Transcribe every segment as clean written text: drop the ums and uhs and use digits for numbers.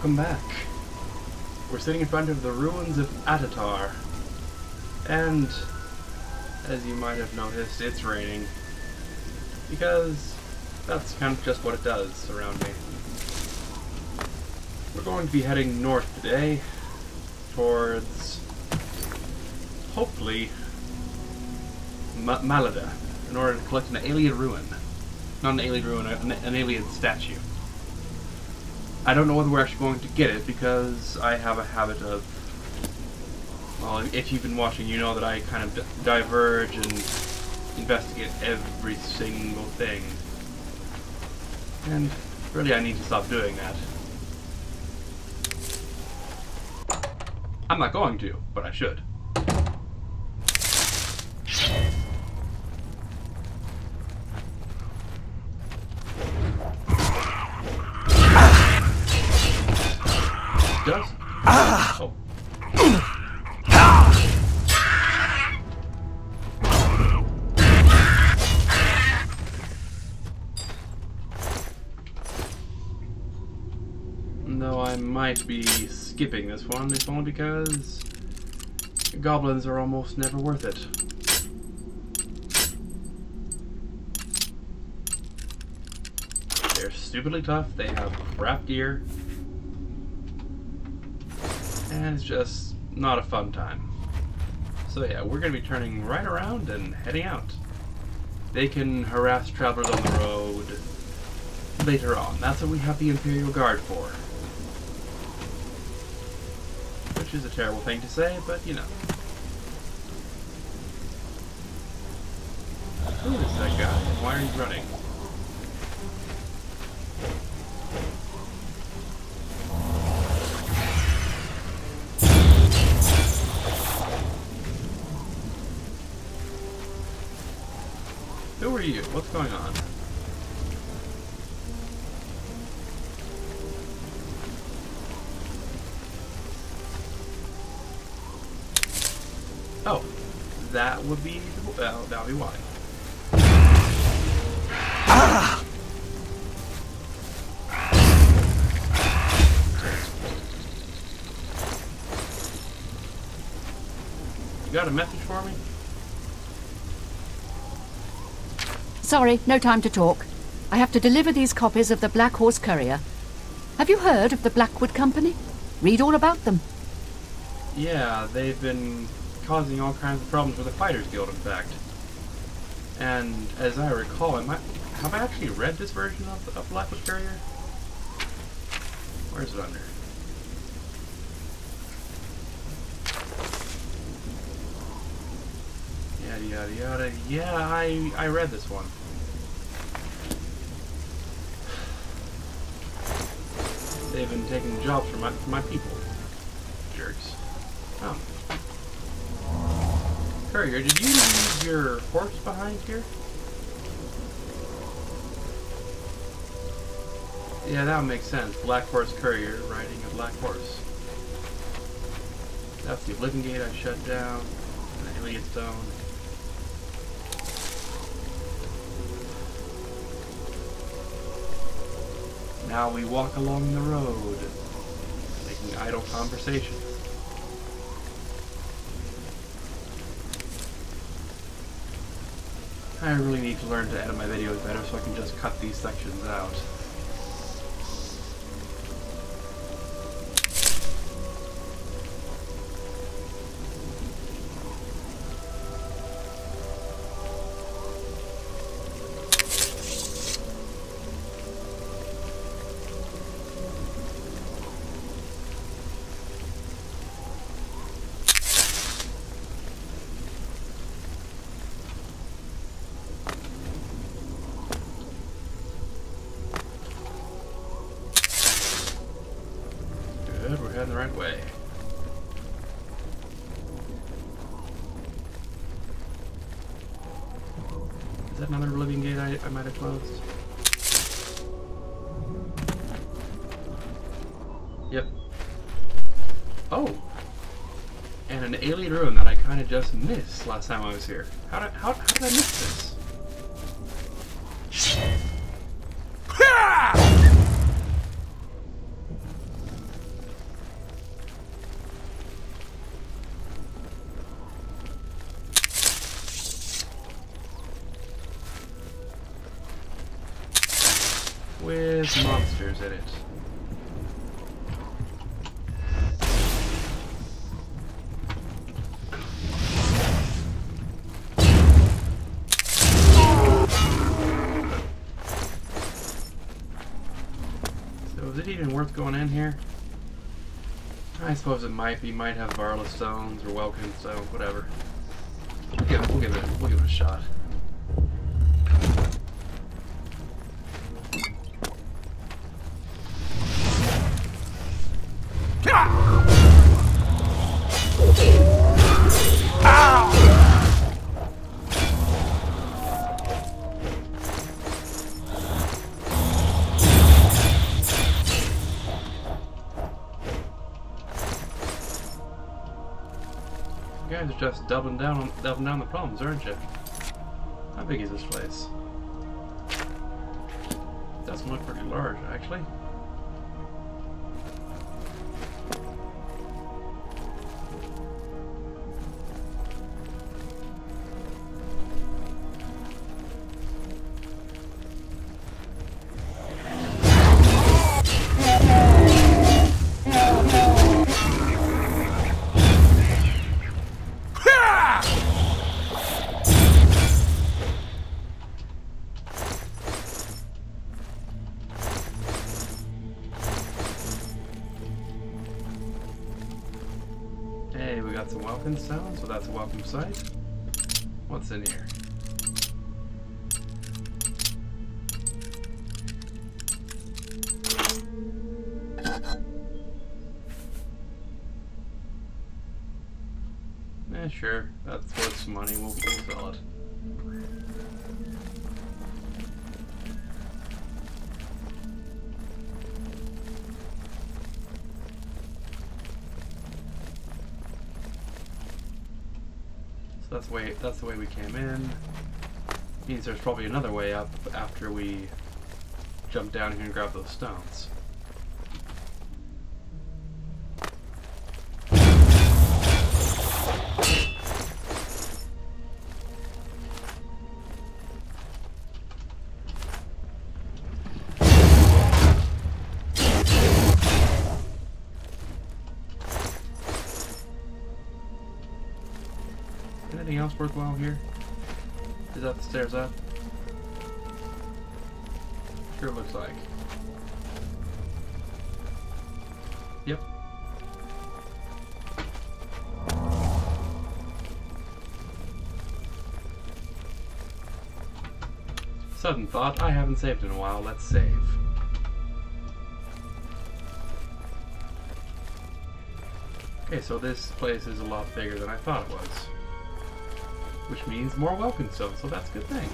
welcome back. We're sitting in front of the ruins of Atatar, and as you might have noticed, it's raining, because that's kind of just what it does around me. We're going to be heading north today, towards, hopefully, Malada, in order to collect an alien ruin. Not an alien ruin, an alien statue. I don't know whether we're actually going to get it, because I have a habit of, well, if you've been watching, you know that I kind of diverge and investigate every single thing. And really I need to stop doing that. I'm not going to, but I should. Does? Oh. Though I might be skipping this one, it's only because goblins are almost never worth it. They're stupidly tough, they have crap gear, and it's just not a fun time. So yeah, we're going to be turning right around and heading out. They can harass travelers on the road later on. That's what we have the Imperial Guard for. Which is a terrible thing to say, but you know. Who is that guy? Why are you running? Who are you? What's going on? Oh, that would be, well, that would be why. Ah! You got a message for me? Sorry, no time to talk. I have to deliver these copies of the Black Horse Courier. Have you heard of the Blackwood Company? Read all about them. Yeah, they've been causing all kinds of problems for the Fighters Guild, in fact. And as I recall, have I actually read this version of Blackwood Courier? Where's it under? Yada yada yada. Yeah, I read this one. They've been taking jobs from my people. Jerks. Oh. Courier, did you leave your horse behind here? Yeah, that would make sense. Black Horse Courier riding a black horse. That's the Oblivion Gate I shut down. And the Alien Stone. Now we walk along the road, making idle conversation. I really need to learn to edit my videos better so I can just cut these sections out. Good, we're heading the right way. Is that another Oblivion Gate I might have closed? Yep. Oh! And an alien ruin that I kind of just missed last time I was here. How did I miss this? with monsters in it. So is it even worth going in here? I suppose it might be. Might have Varla stones or Welkin stones, whatever. We'll give it a shot. You guys are just doubling down the problems, aren't you? How big is this place? Doesn't look pretty large, actually. Hey, we got some welcome sounds, so that's a welcome sight. What's in here? Sure, that's worth some money. We'll sell it. So that's the way we came in. Means there's probably another way up after we jump down here and grab those stones. Anything else worthwhile here? Is that the stairs up? Sure looks like. Yep. Sudden thought, I haven't saved in a while, let's save. Okay, so this place is a lot bigger than I thought it was. Which means more welcome stones, so that's a good thing.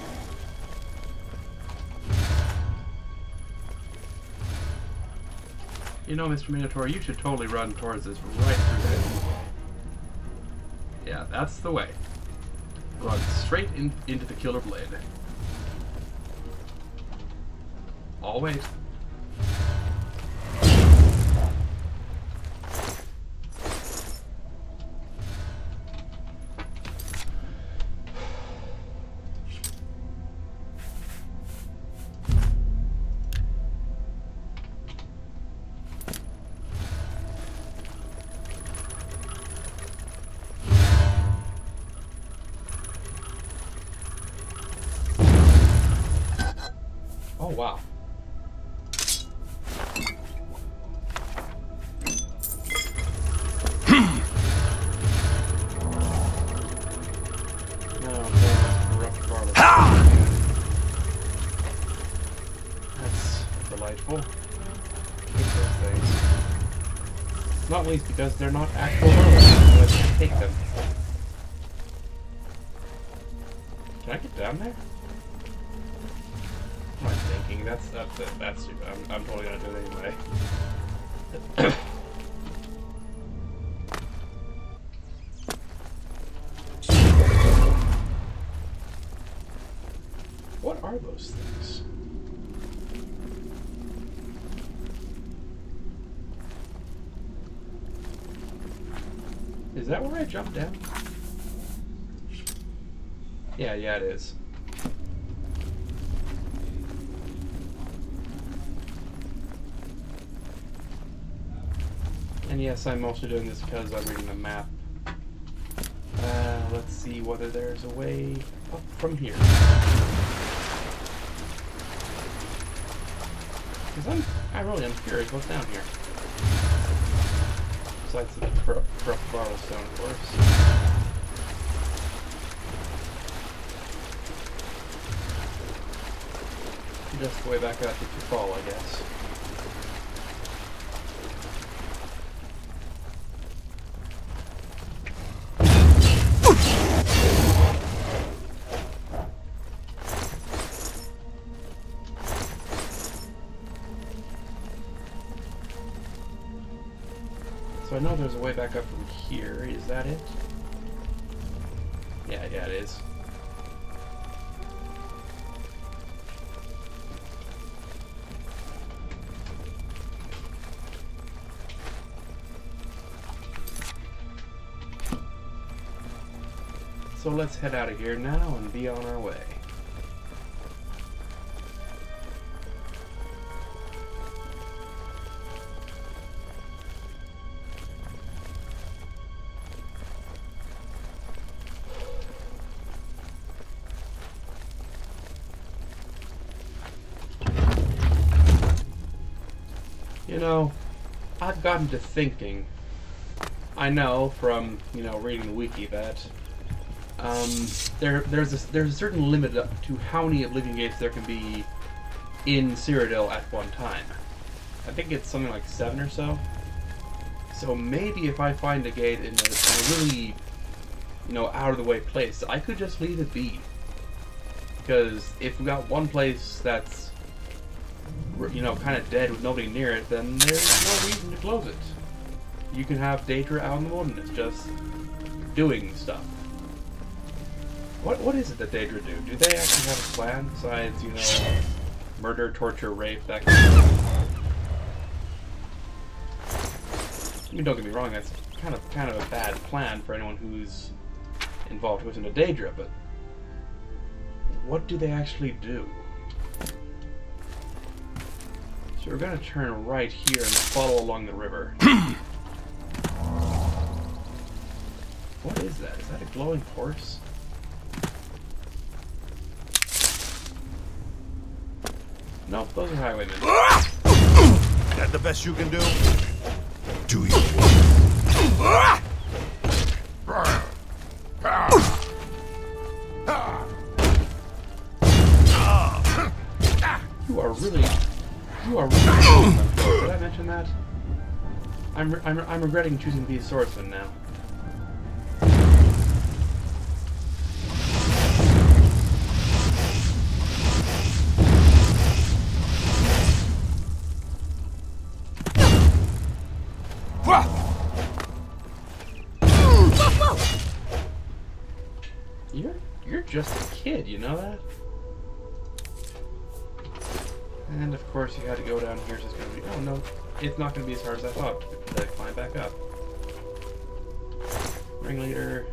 You know, Mr. Minotaur, you should totally run towards this right through there. Yeah, that's the way. Run straight into the killer blade. I'll wait. Oh, wow. That's delightful. I hate those things. Not least because they're not actual varlets, so I can't take them. Can I get down there? What am I thinking? That's stupid. I'm totally gonna do it anyway. What are those things? Is that where I jumped down? Yeah, it is. yes, I'm mostly doing this because I'm reading the map. Let's see whether there's a way up from here. Because I really am curious what's down here. Besides the corrupt borrow stone, of course. Just the way back out if you fall, I guess. So I know there's a way back up from here. Is that it? Yeah, it is. So let's head out of here now and be on our way. You know, I've gotten to thinking. I know from, reading the wiki that there's a certain limit to how many Oblivion gates there can be in Cyrodiil at one time. I think it's something like 7 or so. So maybe if I find a gate in a really, out of the way place, I could just leave it be. Because if we got one place that's, kind of dead with nobody near it, then there's no reason to close it. You can have Daedra out in the wilderness just doing stuff. What is it that Daedra do? Do they actually have a plan besides, murder, torture, rape, that kind of stuff? I mean, don't get me wrong, that's kind of a bad plan for anyone who's involved who isn't a Daedra, but what do they actually do? So we're going to turn right here and follow along the river. What is that? Is that a glowing horse? Nope, those are highwaymen. That the best you can do? Do you? You are really Did I mention that? I'm regretting choosing to be a swordsman now. You're just a kid, you know that? And of course you had to go down here, so it's gonna be, oh no, it's not gonna be as hard as I thought to climb back up. Ringleader.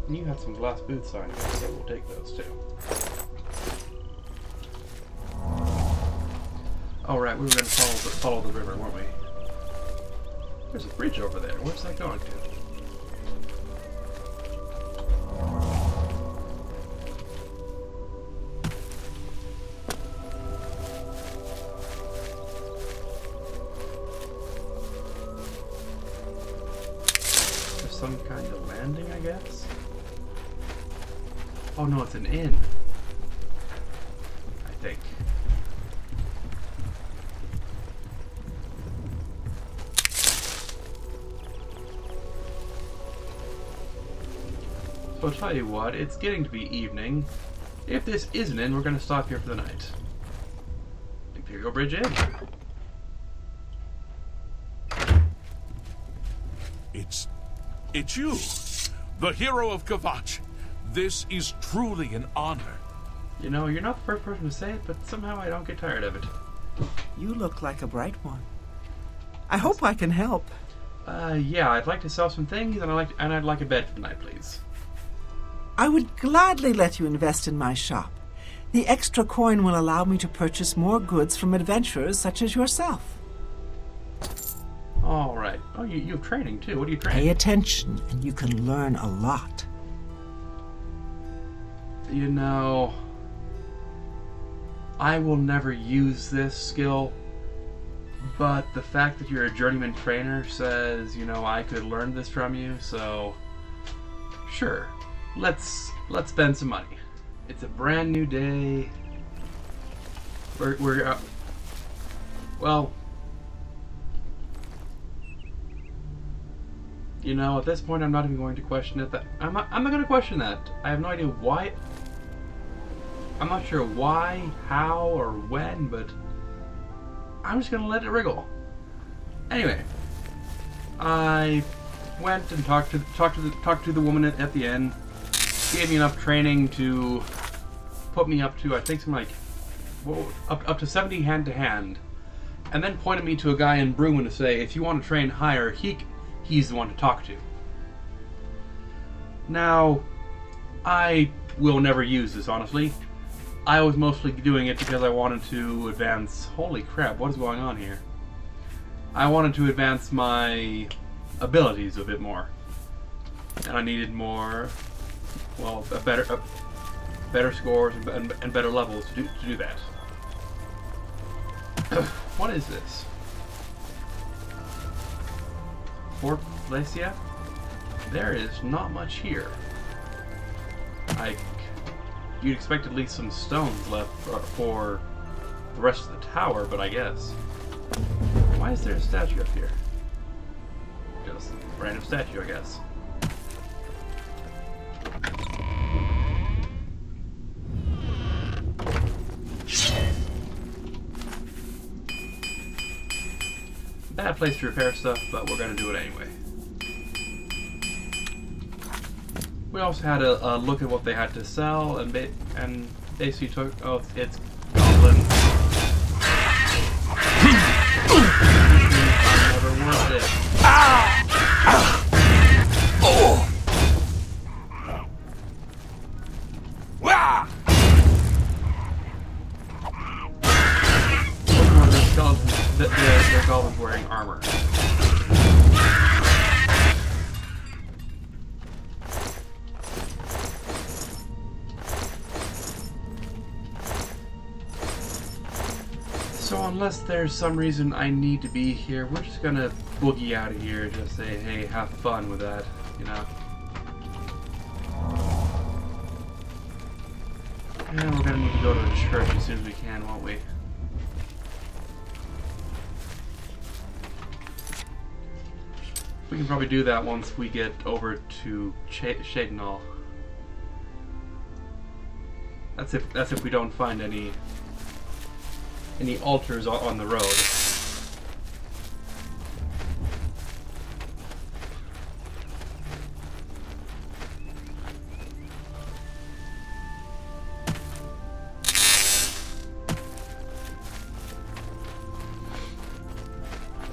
And you have some glass boots on you, so we'll take those too. Oh right, we were going to follow the river, weren't we? There's a bridge over there. Where's that going to? There's some kind of landing, I guess? Oh no, it's an inn. I think. So I'll tell you what, it's getting to be evening. If this is an inn, we're going to stop here for the night. Imperial Bridge Inn. It's you, the hero of Kvatch. This is truly an honor. You know, you're not the first person to say it, but somehow I don't get tired of it. You look like a bright one. I hope I can help. Yeah, I'd like to sell some things, and I'd like a bed tonight, please. I would gladly let you invest in my shop. The extra coin will allow me to purchase more goods from adventurers such as yourself. All right. Oh, you have training, too. What do you train? Pay attention, and you can learn a lot. You know, I will never use this skill, but the fact that you're a journeyman trainer says, you know, I could learn this from you, so sure. Let's spend some money. It's a brand new day. Well, you know, at this point, I'm not even going to question it. I'm not going to question that. I have no idea why. I'm not sure why, how, or when, but I'm just going to let it wriggle. Anyway, I went and talked to the woman at the inn. Gave me enough training to put me up to, I think, something like up to 70 hand to hand, and then pointed me to a guy in Bruin to say, if you want to train higher, he's the one to talk to. Now, I will never use this, honestly. I was mostly doing it because I wanted to advance. Holy crap! What is going on here? I wanted to advance my abilities a bit more, and I needed more. Well, better scores and better levels to do that. What is this? Fort Flesia? There is not much here. You'd expect at least some stones left for the rest of the tower, but I guess. Why is there a statue up here? Just a random statue, I guess. Bad place to repair stuff, but we're gonna do it anyway. We also had a look at what they had to sell, and basically took. Oh, it's goblin. Never worth it. Oh! They're goblins wearing armor. So unless there's some reason I need to be here, we're just gonna boogie out of here and just say, hey, have fun with that, you know? And we're gonna need to go to a church as soon as we can, won't we? We can probably do that once we get over to Shadenall. That's if we don't find any altars on the road.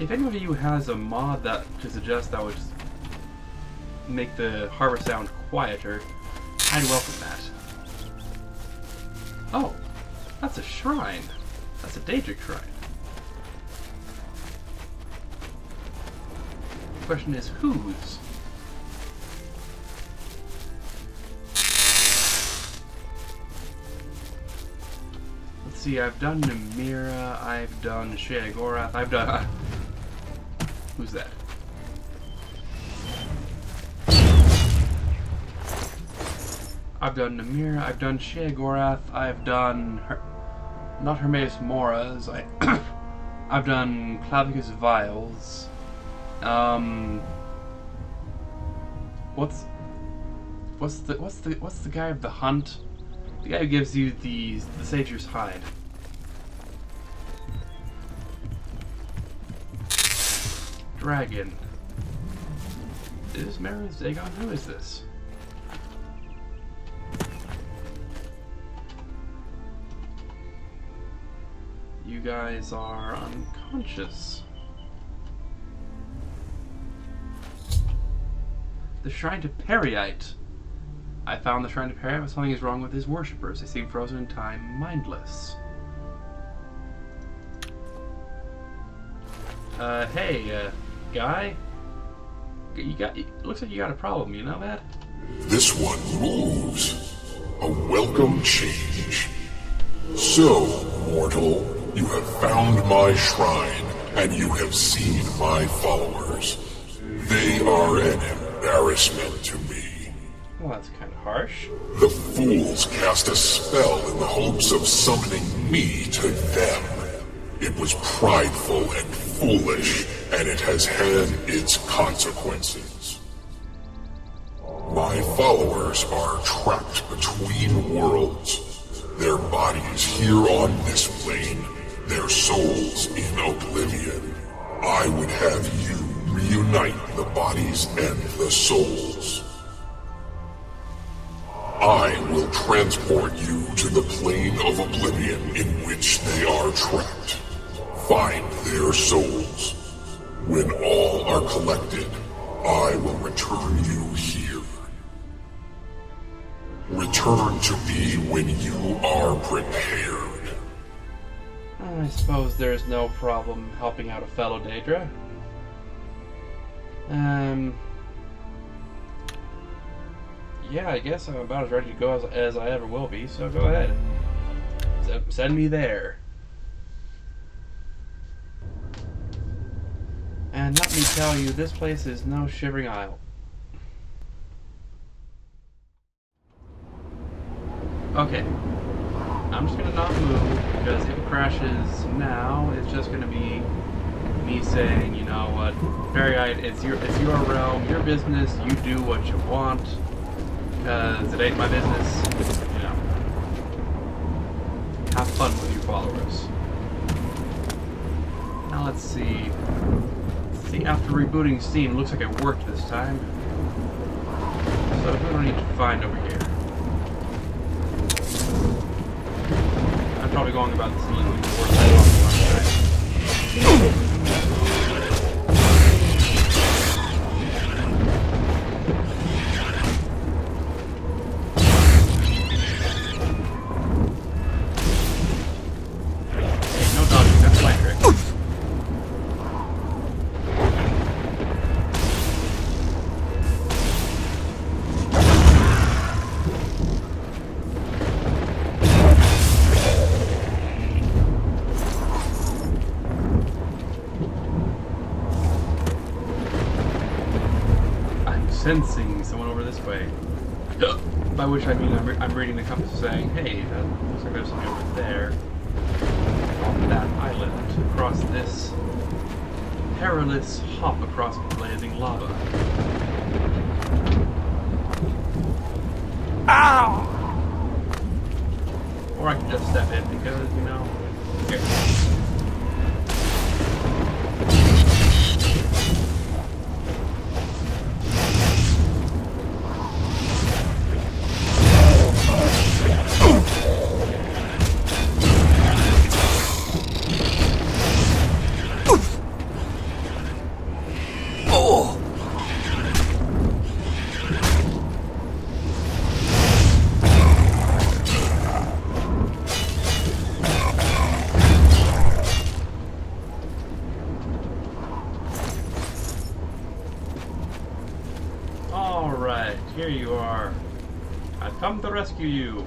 If anyone of you has a mod that to suggest that would just make the harbor sound quieter, I'd welcome that. Oh, that's a shrine. That's a Daedric shrine. The question is, whose? Let's see, I've done Namira, I've done Sheogorath, I've done... who's that? I've done Namira, I've done Sheogorath, I've done... not Hermaeus Moras, I've done Clavicus Vials. What's the guy of the hunt? The guy who gives you the Sager's hide. Dragon. Is Maris Dagon? Who is this? You guys are unconscious. The Shrine to Periite. I found the Shrine to Periite, but something is wrong with his worshippers. They seem frozen in time, mindless. Hey, guy? Looks like you got a problem, you know that? This one moves. A welcome change. So, mortal, you have found my shrine, and you have seen my followers. They are an embarrassment to me. Well, that's kind of harsh. The fools cast a spell in the hopes of summoning me to them. It was prideful and foolish, and it has had its consequences. My followers are trapped between worlds. Their bodies here on this plane, their souls in Oblivion. I would have you reunite the bodies and the souls. I will transport you to the plane of Oblivion in which they are trapped. Find their souls. When all are collected, I will return you here. Return to me when you are prepared. I suppose there's no problem helping out a fellow Daedra. Yeah, I guess I'm about as ready to go as I ever will be, so go ahead. Send me there. And let me tell you, this place is no shivering isle. Okay. I'm just gonna not move, because if it crashes now, it's just gonna be me saying, you know what, Periite, it's your realm, your business, you do what you want, because it ain't my business, you know. Have fun with your followers. Now let's see. After rebooting Steam, looks like it worked this time. So who do I need to find over here? I'm probably going about this a little bit more than no dodging, that's my trick. Sensing someone over this way. By which I mean I'm reading the compass saying, hey, that looks like there's something over there. On that island, across this perilous hop across blazing lava. Ow! Or I can just step in because, you know, here. Alright, here you are. I've come to rescue you.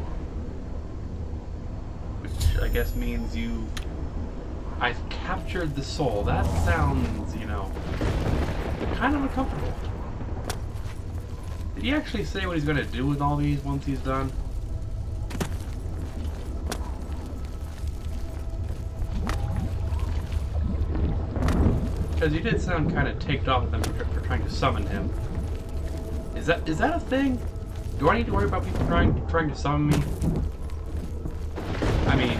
Which I guess means I've captured the soul. That sounds, you know, kind of uncomfortable. Did he actually say what he's going to do with all these once he's done? Because he did sound kind of ticked off at them for trying to summon him. Is that a thing? Do I need to worry about people trying to summon me? I mean,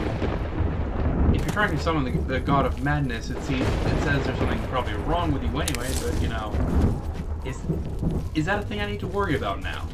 if you're trying to summon the god of madness, it says there's something probably wrong with you anyway. But you know, is that a thing I need to worry about now?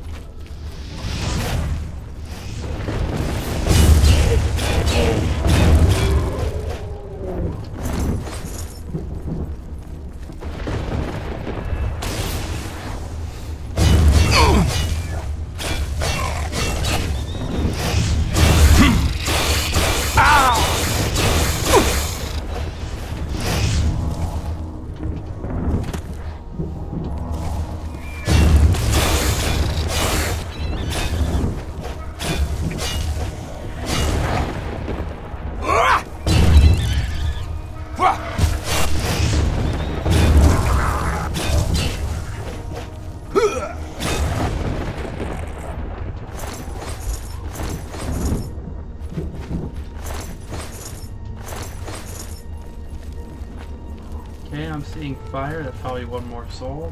I'm seeing fire. That's probably one more soul.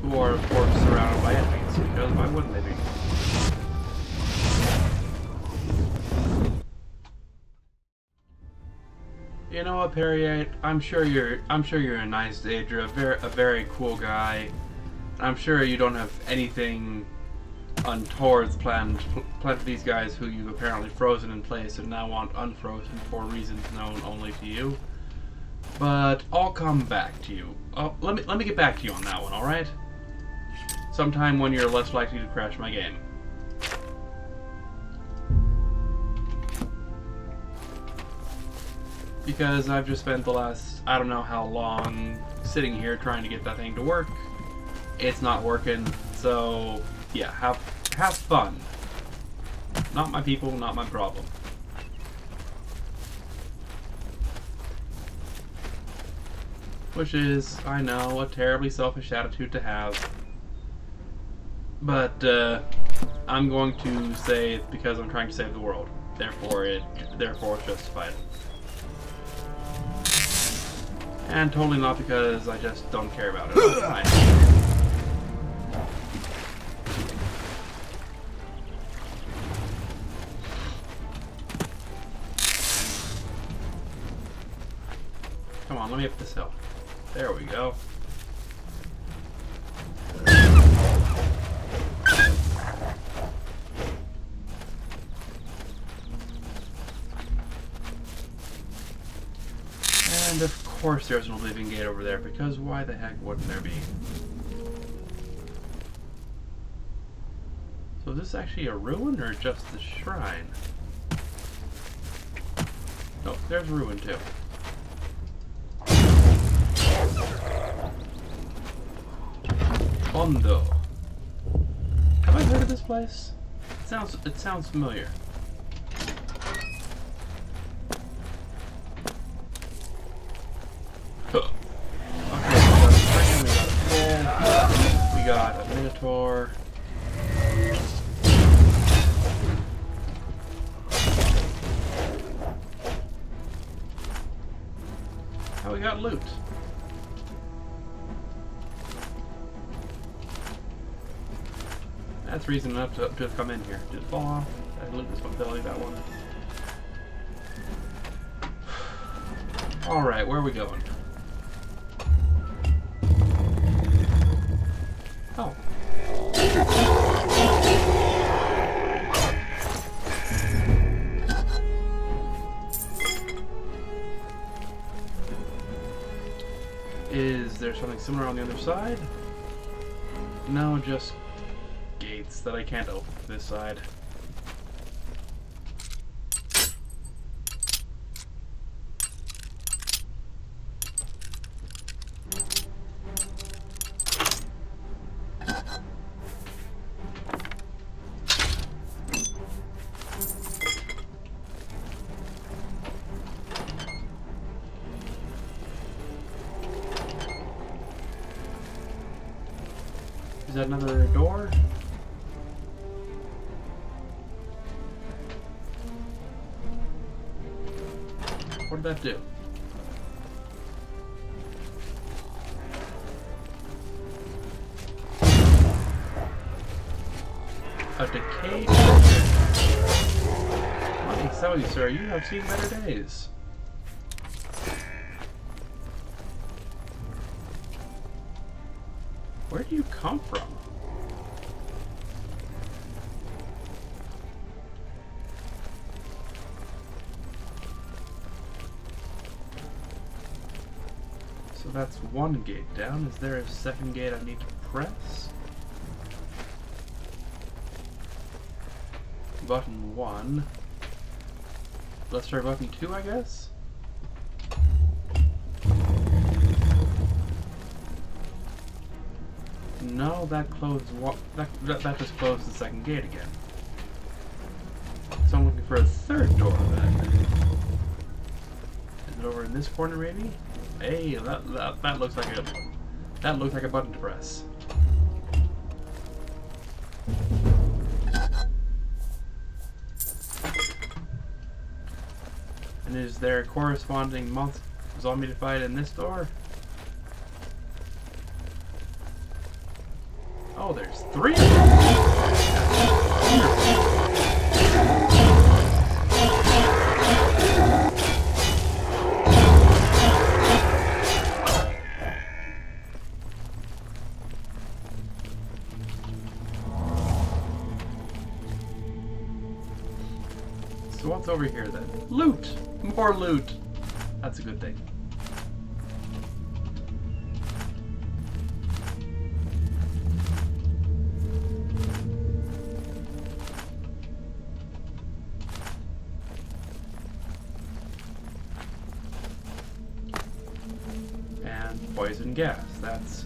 Who are, of course, surrounded by enemies, because why wouldn't they be? You know what, Perry? I'm sure you're a nice dude. You're a very cool guy. I'm sure you don't have anything untowards planned for these guys who you've apparently frozen in place and now want unfrozen for reasons known only to you. But I'll come back to you. Let me get back to you on that one, all right? Sometime when you're less likely to crash my game. Because I've just spent the last, I don't know how long, sitting here trying to get that thing to work. It's not working, so yeah, have fun. Not my people, not my problem. Which is, I know, a terribly selfish attitude to have. But I'm going to say it's because I'm trying to save the world. Therefore it's justified. And totally not because I just don't care about it. Come on, let me up this hill. There we go. And of course there's an Oblivion gate over there, because why the heck wouldn't there be? So is this actually a ruin or just the shrine? No, there's a ruin too. Fondo. Have I heard of this place? It sounds familiar. Huh. Okay, we got a Minotaur. Oh, we got loot. That's reason enough to come in here. Did it fall off? I loot this one, Billy, that one. Alright, where are we going? Oh. Is there something similar on the other side? No, just gates that I can't open from this side. Is that another door? What did that do? A decayed Let me tell you, sir, you have seen better days. Where do you come from? So that's one gate down. Is there a second gate I need to press? Button 1. Let's try button 2, I guess? No, that closed. That just closed the second gate again. So I'm looking for a third door then. Is it over in this corner maybe? Hey, that looks like a button to press. And is there a corresponding zombie to fight in this door? Oh, there's 3 of them. So what's over here then? Loot! More loot! That's a good thing. And poison gas. That's,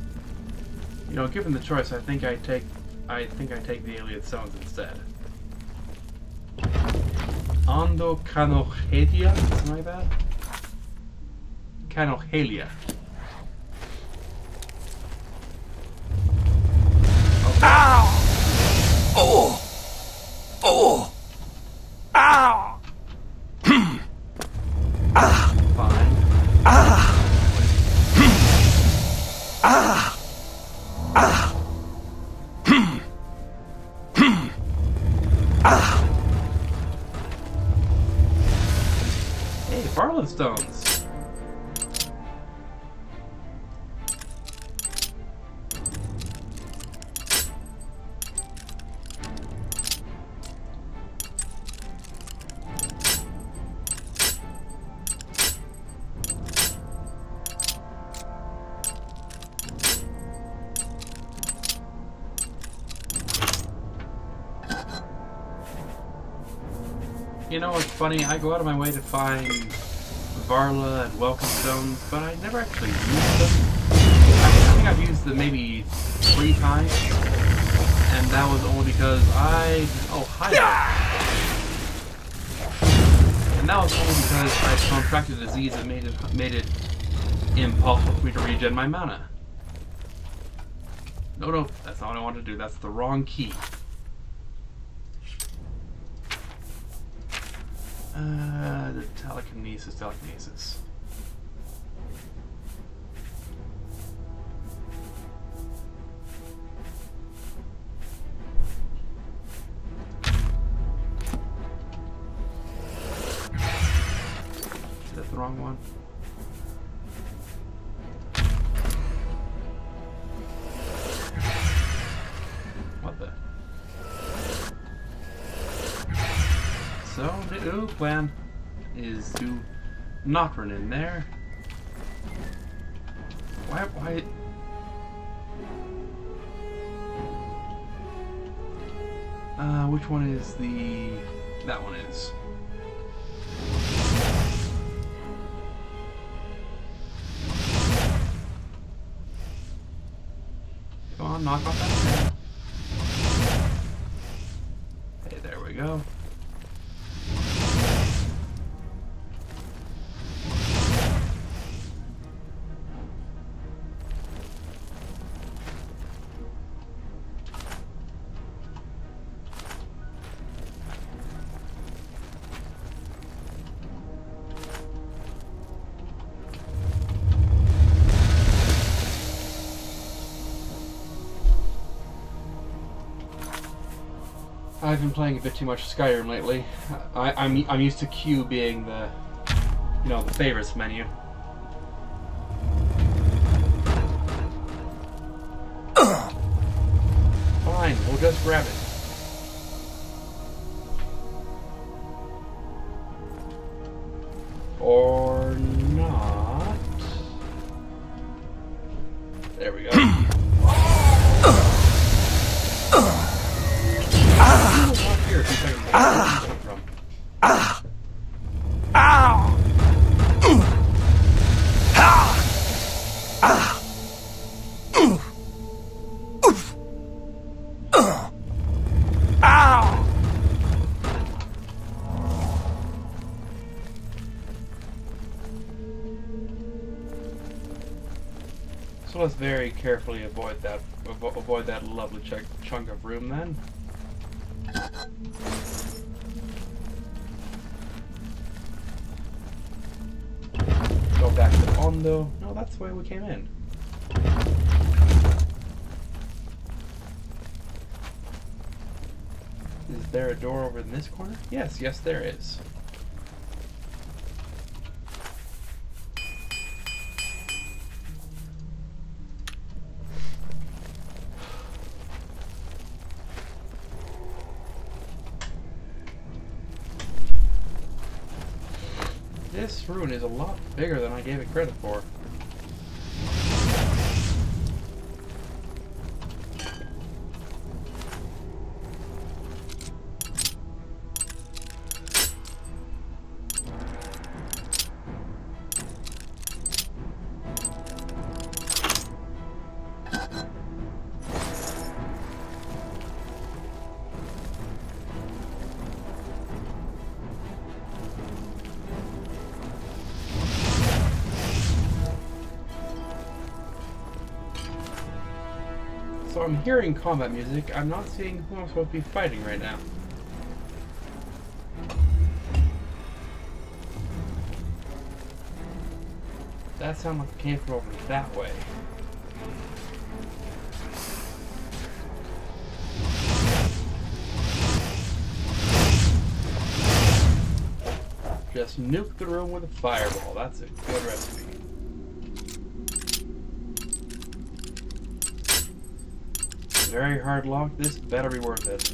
you know, given the choice, I think I take the alien stones instead. Ando Canohalia? Something like that? Canohalia. Okay. Ow! Oh! Oh! Ow! Ah! Fine. Ah! Ah! Ah! Ah! Hey, Varlin stones. You know what's funny? I go out of my way to find Varla and Welcome Stones, but I never actually used them. I think I've used them maybe 3 times, and that was only because oh, hi there. And that was only because I contracted a disease that made it impossible for me to regen my mana. No, that's not what I wanted to do. That's the wrong key. The telekinesis. Is that the wrong one? What the? So, the plan is to not run in there. Why? Which one is that one is. Come on, knock off that. Hey, there we go. I've been playing a bit too much Skyrim lately. I'm used to Q being the favorites menu. Fine, we'll just grab it. Or not. There we go. So let's very carefully avoid that lovely chunk of room then. Go back to fondo. No, that's the way we came in. Is there a door over in this corner? Yes, yes there is. This ruin is a lot bigger than I gave it credit for. So I'm hearing combat music, I'm not seeing who I'm supposed to be fighting right now. That sounded like it came from over that way. Just nuke the room with a fireball, that's a good recipe. Very hard lock, this better be worth it.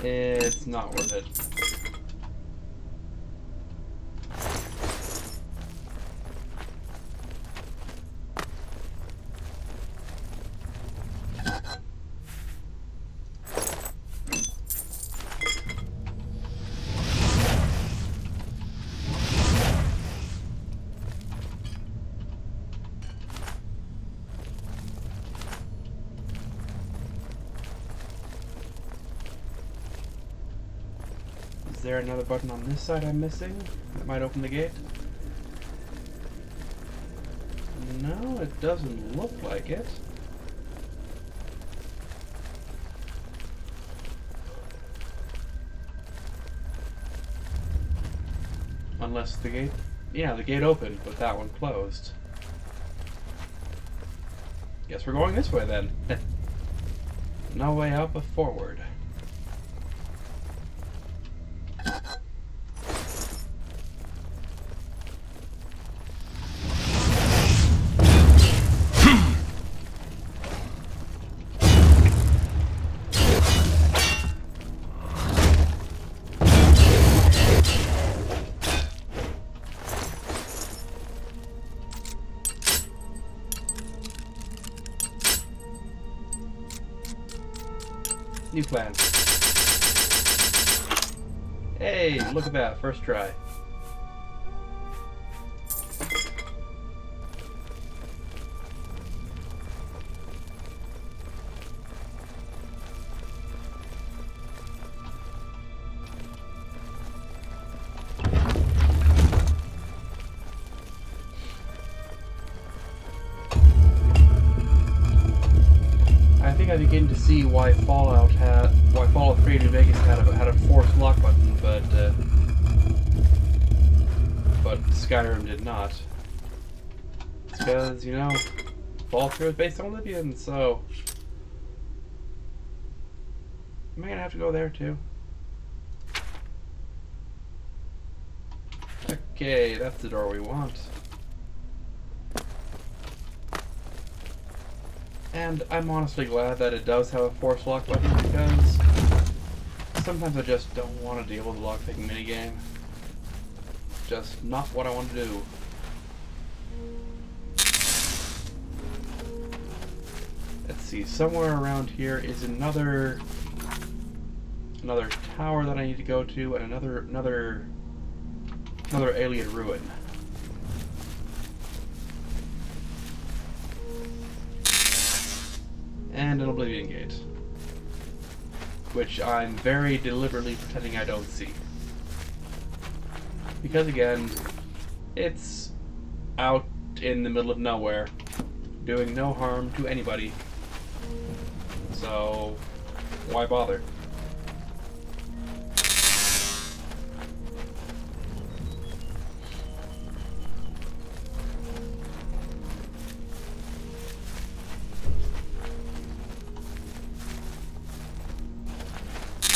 It's not worth it. Is there another button on this side I'm missing that might open the gate? No, it doesn't look like it. Unless the gate... Yeah, the gate opened, but that one closed. Guess we're going this way then. No way out but forward. New plan. Hey, look at that, first try. I begin to see why Fallout 3 New Vegas had a forced lock button, but Skyrim did not. It's because, you know, Fallout 3 was based on Oblivion, so am I gonna have to go there too? Okay, that's the door we want. And I'm honestly glad that it does have a force lock button, because sometimes I just don't want to deal with a lockpicking minigame. Just not what I want to do. Let's see, somewhere around here is another tower that I need to go to, and another alien ruin. And an Oblivion gate, which I'm very deliberately pretending I don't see. Because again, it's out in the middle of nowhere, doing no harm to anybody. So, why bother?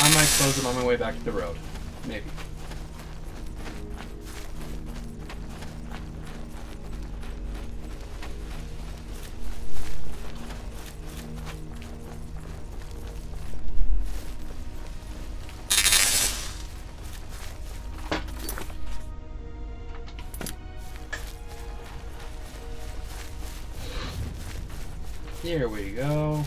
I might close it on my way back to the road. Maybe. Here we go.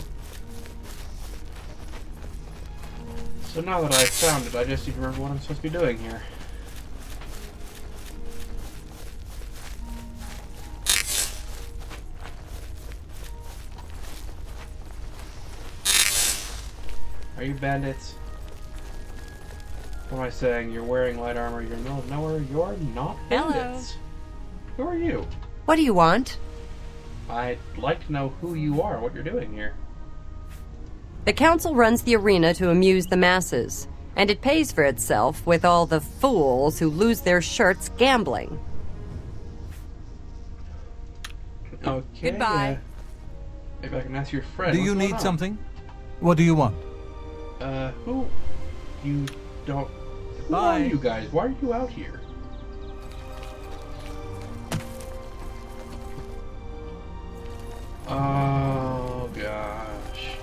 So now that I've found it, I just need to remember what I'm supposed to be doing here. Are you bandits? What am I saying? You're wearing light armor, you're in the middle of nowhere, you're not bandits. Hello. Who are you? What do you want? I'd like to know who you are, what you're doing here. The council runs the arena to amuse the masses, and it pays for itself with all the fools who lose their shirts gambling. Okay. Goodbye. Maybe I can ask your friend. Do you need something? What do you want? Who? You don't... Who Bye. are you guys? Why are you out here? Oh, gosh.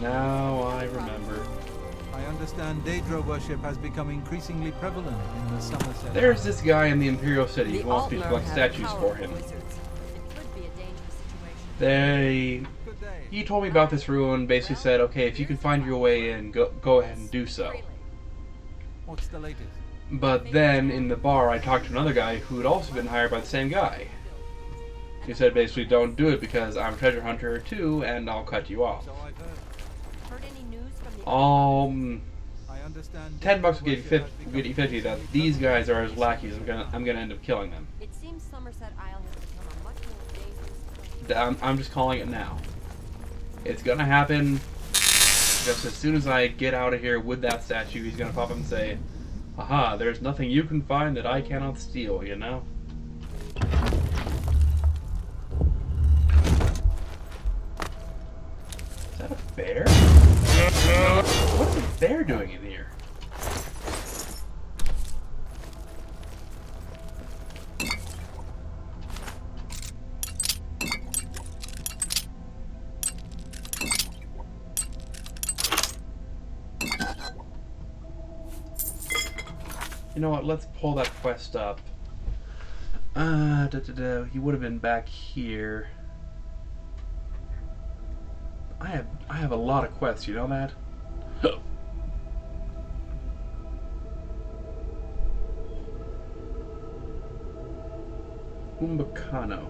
Now I remember. I understand Daedra worship has become increasingly prevalent in the Somerset. There's this guy in the Imperial City who wants me to Altmer collect have statues powerful for him. wizards. It could be a dangerous situation. Good day. He told me about this ruin, basically said, okay, if you can find your way in, go ahead and do so. What's the latest? But then, in the bar, I talked to another guy who had also been hired by the same guy. He said basically, don't do it because I'm a treasure hunter too, and I'll cut you off. So I've heard. Heard any news from the I understand. $10 will get you worship 50, has get you become 50 that these guys are as lackeys. I'm gonna end up killing them. It seems Somerset Isle has become a much more dangerous place. I'm just calling it now. It's gonna happen. Just as soon as I get out of here with that statue, he's gonna pop up and say, "Aha! There's nothing you can find that I cannot steal." You know. Is that a bear? What is a bear doing in here? You know what? Let's pull that quest up. He would have been back here. I have a lot of quests, you know that? Umbacano.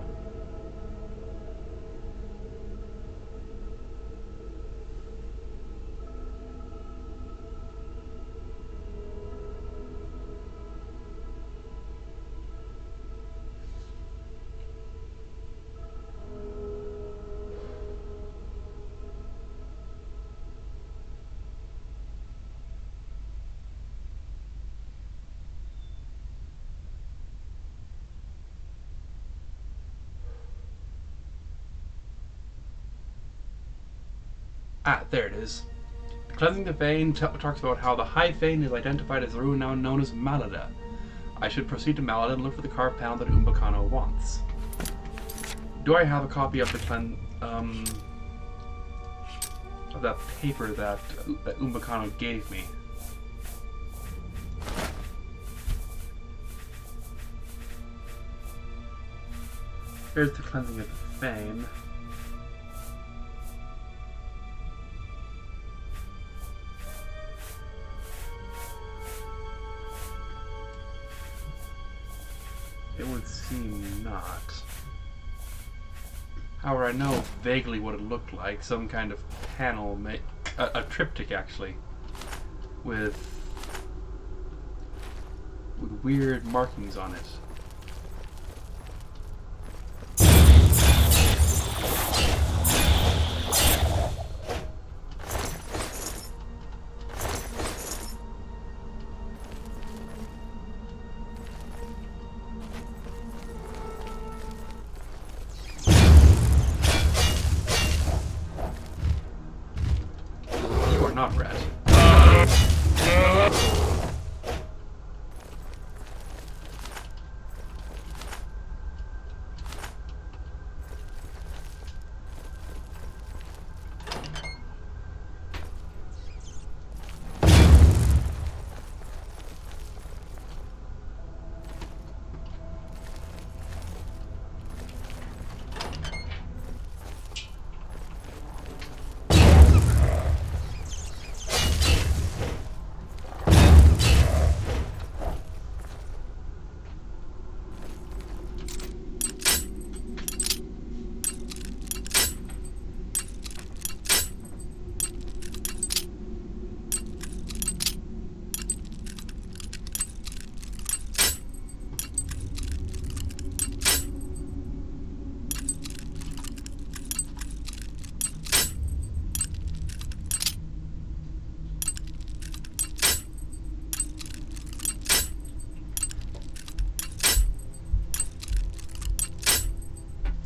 Ah, there it is. Cleansing the Fane talks about how the High Fane is identified as the ruin now known as Malada. I should proceed to Malada and look for the carved panel that Umbacano wants. Do I have a copy of the of that paper that Umbacano gave me? Here's the Cleansing of the Fane. It would seem not. However, I know vaguely what it looked like. Some kind of panel, a triptych actually, with with weird markings on it. You are not red.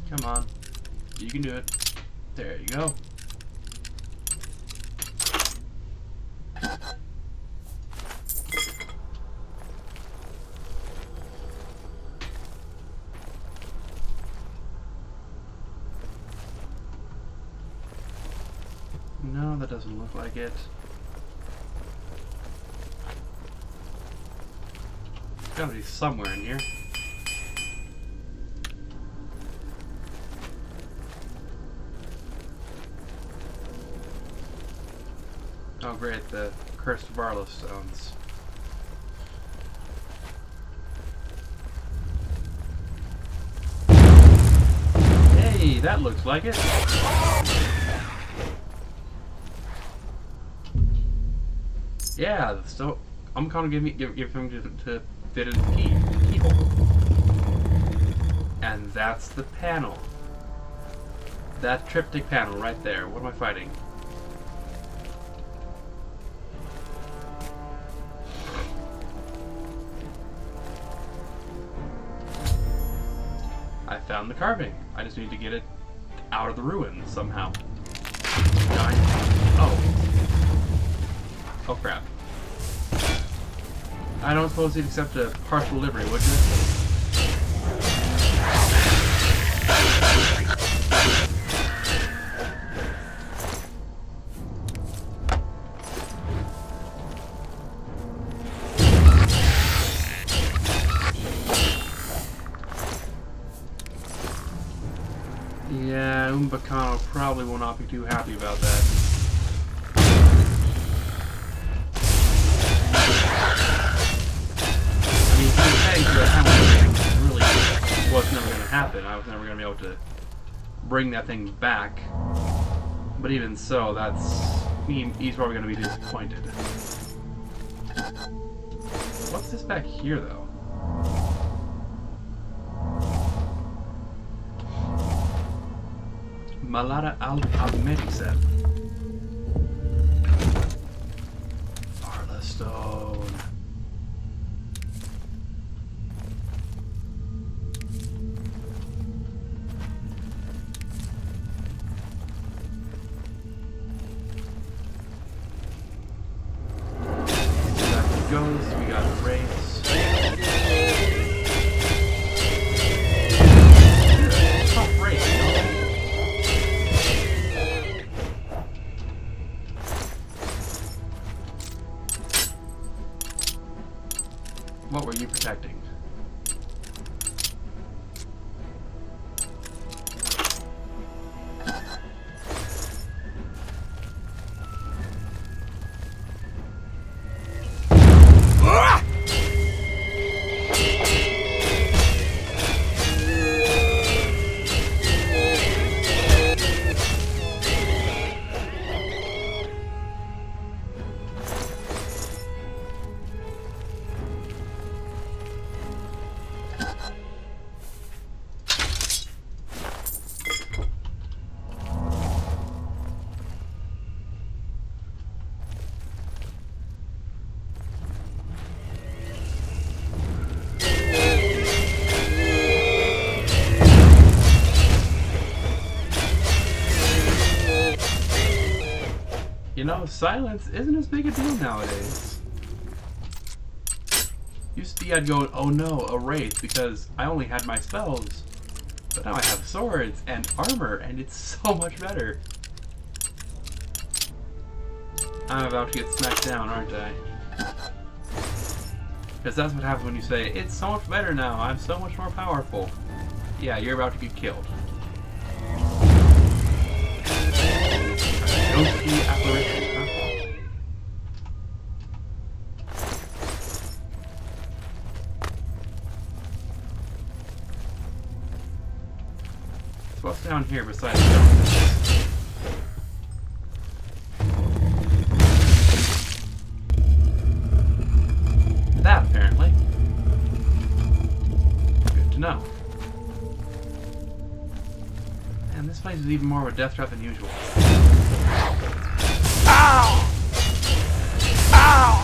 Come on. You can do it. There you go. No, that doesn't look like it. It's gotta be somewhere in here. Oh great, the Cursed Varla stones. Hey, that looks like it. Yeah, the stone. I'm gonna give him to fit in the keyhole. And that's the panel. That triptych panel right there. What am I fighting? I found the carving. I just need to get it out of the ruins somehow. Oh crap. I don't suppose he'd accept a partial delivery, would you? Yeah, Umbacano probably will not be too happy about that. I mean, he was saying that really was never going to happen. I was never going to be able to bring that thing back. But even so, he's probably going to be disappointed. What's this back here, though? Malada al-Medicem. Varla stone. Back it goes. We got race. Tough race, you know? What were you protecting? You know, silence isn't as big a deal nowadays. Used to be I'd go, oh no, a wraith, because I only had my spells. But now I have swords and armor, and it's so much better. I'm about to get smacked down, aren't I? Because that's what happens when you say, it's so much better now, I'm so much more powerful. Yeah, you're about to get killed. Ghostly apparition, huh? So what's down here besides that, apparently. Good to know. And this place is even more of a death trap than usual. Ow! Ow!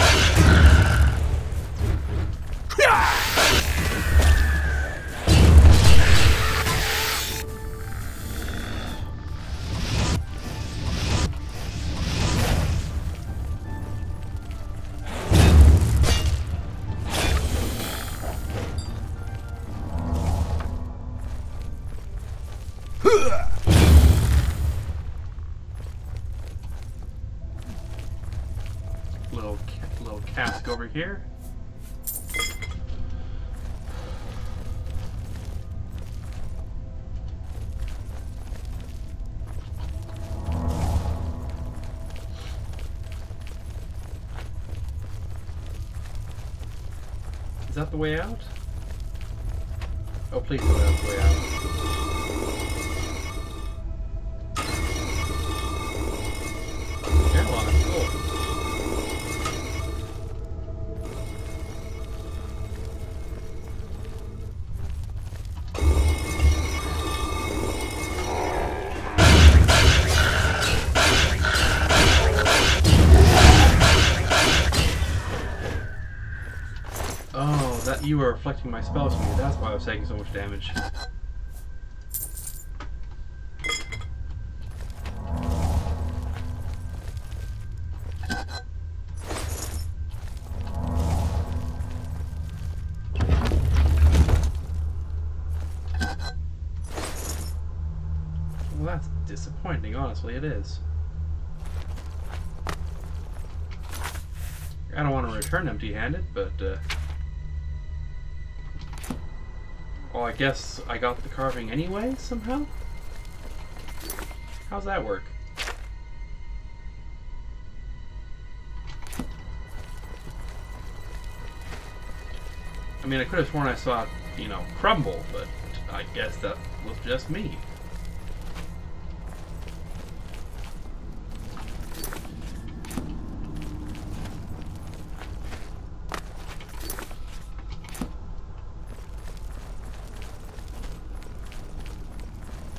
Little cask over here. Is that the way out? Oh, please tell me that's the way out. Airlock, cool. Oh, that you were reflecting my spells from me. That's why I was taking so much damage. Well, that's disappointing, honestly, it is. I don't want to return empty-handed, but, well, I guess I got the carving anyway, somehow? How's that work? I mean, I could have sworn I saw it, you know, crumble, but I guess that was just me.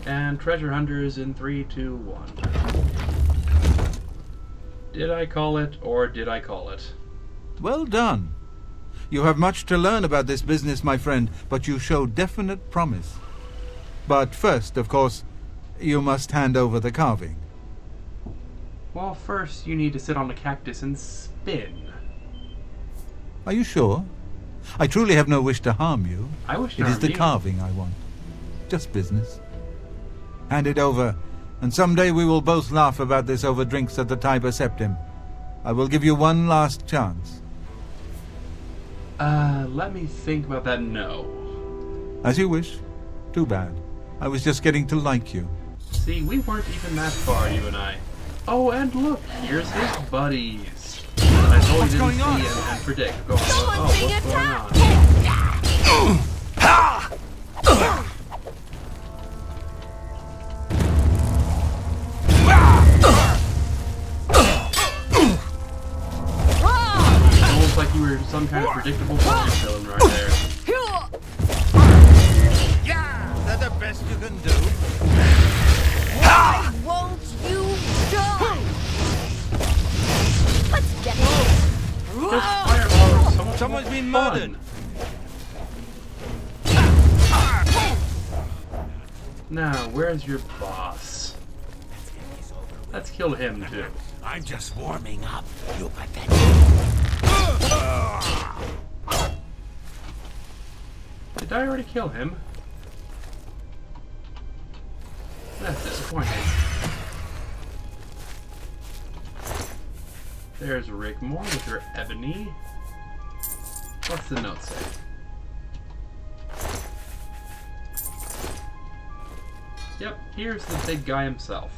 And treasure hunters in 3, 2, 1. Did I call it, or did I call it? Well done. You have much to learn about this business, my friend, but you show definite promise. But first, of course, you must hand over the carving. Well, first you need to sit on a cactus and spin. Are you sure? I truly have no wish to harm you. I wish to It is harm the you. carving I want. Just business. Hand it over, and someday we will both laugh about this over drinks at the Tiber Septim. I will give you one last chance. Let me think about that. No. As you wish. Too bad. I was just getting to like you. See, we weren't even that far, you and I. Oh, and look, here's his buddies. I totally didn't see and predict. Go on. Oh, what's going on? Almost like you were some kind of predictable Bond villain right there. Yeah, that's the best you can do. Why won't you die? Let's get it. This fireball is so much Someone's more been fun. murdered. Now, where's your boss? Let's kill him too. I'm just warming up, you pathetic. Did I already kill him? That's disappointing. There's Rigmore with her ebony. What's the note say? Yep, here's the big guy himself.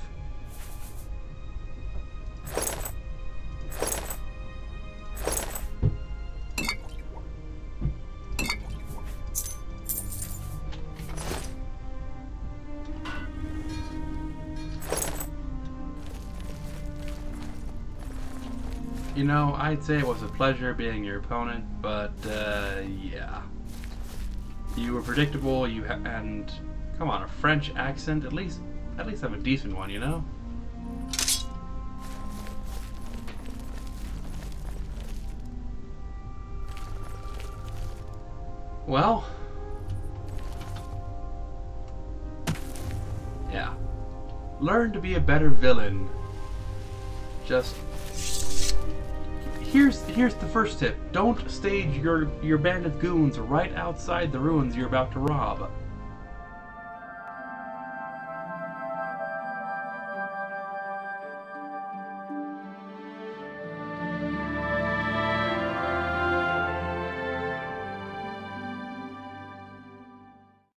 You know, I'd say it was a pleasure being your opponent, but yeah. You were predictable, and come on, a French accent, at least have a decent one, you know? Well, yeah. Learn to be a better villain. Just here's the first tip. Don't stage your band of goons right outside the ruins you're about to rob.